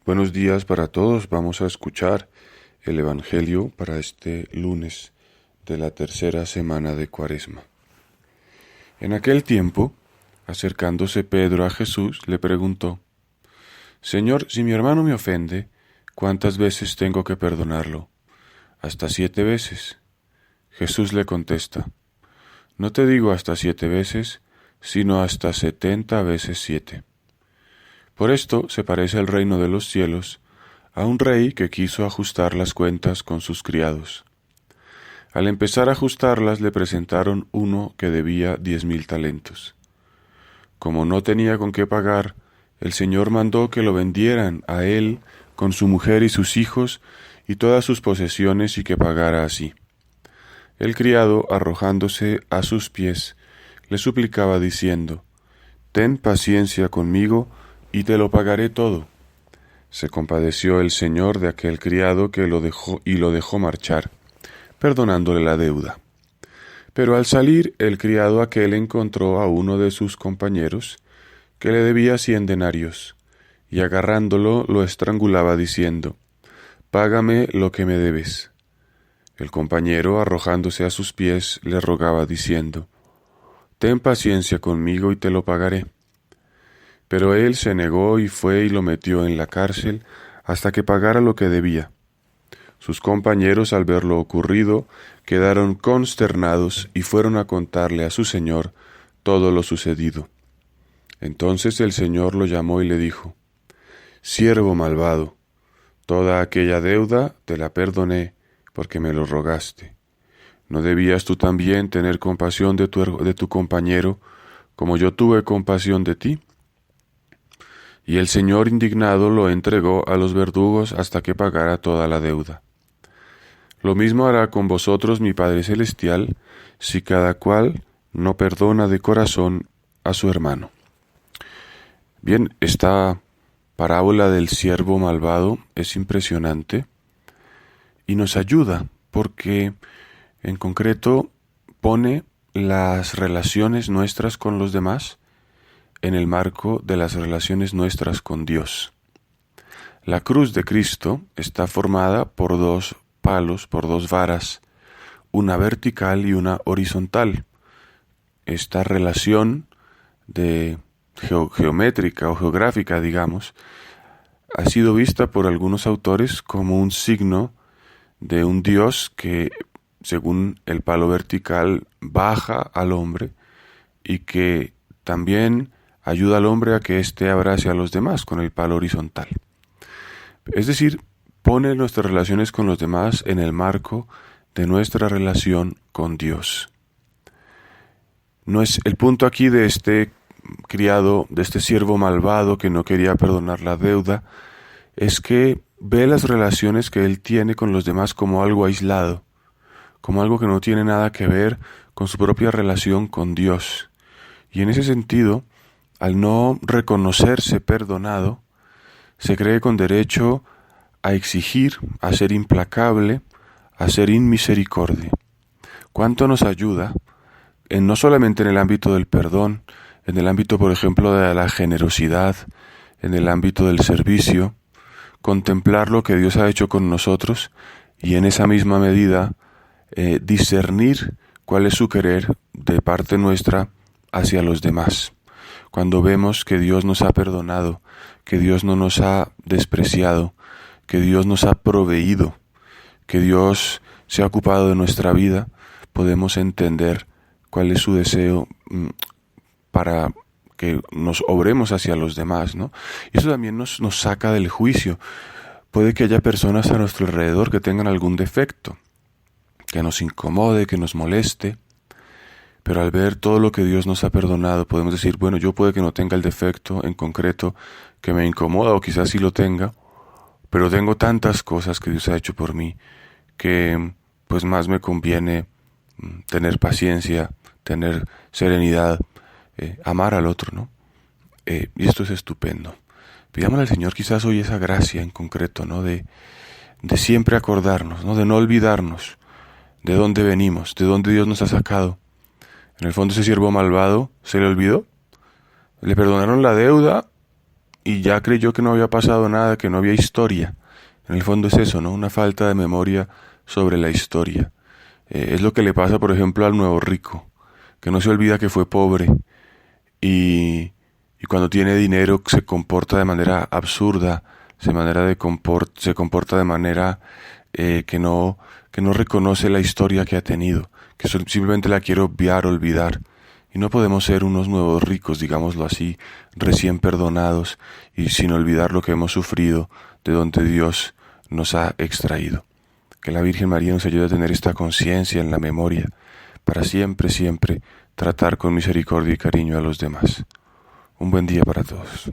Buenos días para todos. Vamos a escuchar el Evangelio para este lunes de la tercera semana de Cuaresma. En aquel tiempo, acercándose Pedro a Jesús, le preguntó: Señor, si mi hermano me ofende, ¿cuántas veces tengo que perdonarlo? ¿Hasta 7 veces? Jesús le contesta: No te digo hasta 7 veces, sino hasta 70 veces 7. Por esto se parece el reino de los cielos a un rey que quiso ajustar las cuentas con sus criados. Al empezar a ajustarlas le presentaron uno que debía 10,000 talentos. Como no tenía con qué pagar, el Señor mandó que lo vendieran a él con su mujer y sus hijos y todas sus posesiones y que pagara así. El criado, arrojándose a sus pies, le suplicaba diciendo: Ten paciencia conmigo y te lo pagaré todo. Se compadeció el señor de aquel criado que lo dejó marchar, perdonándole la deuda. Pero al salir el criado aquel encontró a uno de sus compañeros que le debía 100 denarios, y agarrándolo lo estrangulaba diciendo: Págame lo que me debes. El compañero, arrojándose a sus pies, le rogaba diciendo: Ten paciencia conmigo y te lo pagaré. Pero él se negó y fue y lo metió en la cárcel hasta que pagara lo que debía. Sus compañeros, al ver lo ocurrido, quedaron consternados y fueron a contarle a su señor todo lo sucedido. Entonces el señor lo llamó y le dijo: Siervo malvado, toda aquella deuda te la perdoné porque me lo rogaste. ¿No debías tú también tener compasión de tu compañero, como yo tuve compasión de ti? Y el Señor indignado lo entregó a los verdugos hasta que pagara toda la deuda. Lo mismo hará con vosotros mi Padre Celestial, si cada cual no perdona de corazón a su hermano. Bien, esta parábola del siervo malvado es impresionante y nos ayuda porque en concreto pone las relaciones nuestras con los demás en el marco de las relaciones nuestras con Dios. La cruz de Cristo está formada por 2 palos, por 2 varas, una vertical y una horizontal. Esta relación geométrica o geográfica, digamos, ha sido vista por algunos autores como un signo de un Dios que, según el palo vertical, baja al hombre y que también ayuda al hombre a que éste abrace a los demás con el palo horizontal. Es decir, pone nuestras relaciones con los demás en el marco de nuestra relación con Dios. No es el punto aquí de este criado, de este siervo malvado que no quería perdonar la deuda, es que ve las relaciones que él tiene con los demás como algo aislado, como algo que no tiene nada que ver con su propia relación con Dios. Y en ese sentido, al no reconocerse perdonado, se cree con derecho a exigir, a ser implacable, a ser inmisericordia. ¿Cuánto nos ayuda, no solamente en el ámbito del perdón, en el ámbito, por ejemplo, de la generosidad, en el ámbito del servicio, contemplar lo que Dios ha hecho con nosotros y en esa misma medida discernir cuál es su querer de parte nuestra hacia los demás? Cuando vemos que Dios nos ha perdonado, que Dios no nos ha despreciado, que Dios nos ha proveído, que Dios se ha ocupado de nuestra vida, podemos entender cuál es su deseo para que nos obremos hacia los demás, ¿no? Y eso también nos saca del juicio. Puede que haya personas a nuestro alrededor que tengan algún defecto, que nos incomode, que nos moleste, pero al ver todo lo que Dios nos ha perdonado, podemos decir, bueno, yo puede que no tenga el defecto en concreto que me incomoda, o quizás sí lo tenga, pero tengo tantas cosas que Dios ha hecho por mí, que pues más me conviene tener paciencia, tener serenidad, amar al otro, ¿no? Y esto es estupendo. Pidámosle al Señor quizás hoy esa gracia en concreto, ¿no? De siempre acordarnos, ¿no? De no olvidarnos de dónde venimos, de dónde Dios nos ha sacado. En el fondo ese siervo malvado se le olvidó. Le perdonaron la deuda y ya creyó que no había pasado nada, que no había historia. En el fondo es eso, ¿no? Una falta de memoria sobre la historia. Es lo que le pasa, por ejemplo, al nuevo rico, que no se olvida que fue pobre y cuando tiene dinero se comporta de manera absurda, se comporta de manera que no reconoce la historia que ha tenido, que simplemente la quiere obviar, olvidar. Y no podemos ser unos nuevos ricos, digámoslo así, recién perdonados y sin olvidar lo que hemos sufrido, de donde Dios nos ha extraído. Que la Virgen María nos ayude a tener esta conciencia en la memoria, para siempre, siempre tratar con misericordia y cariño a los demás. Un buen día para todos.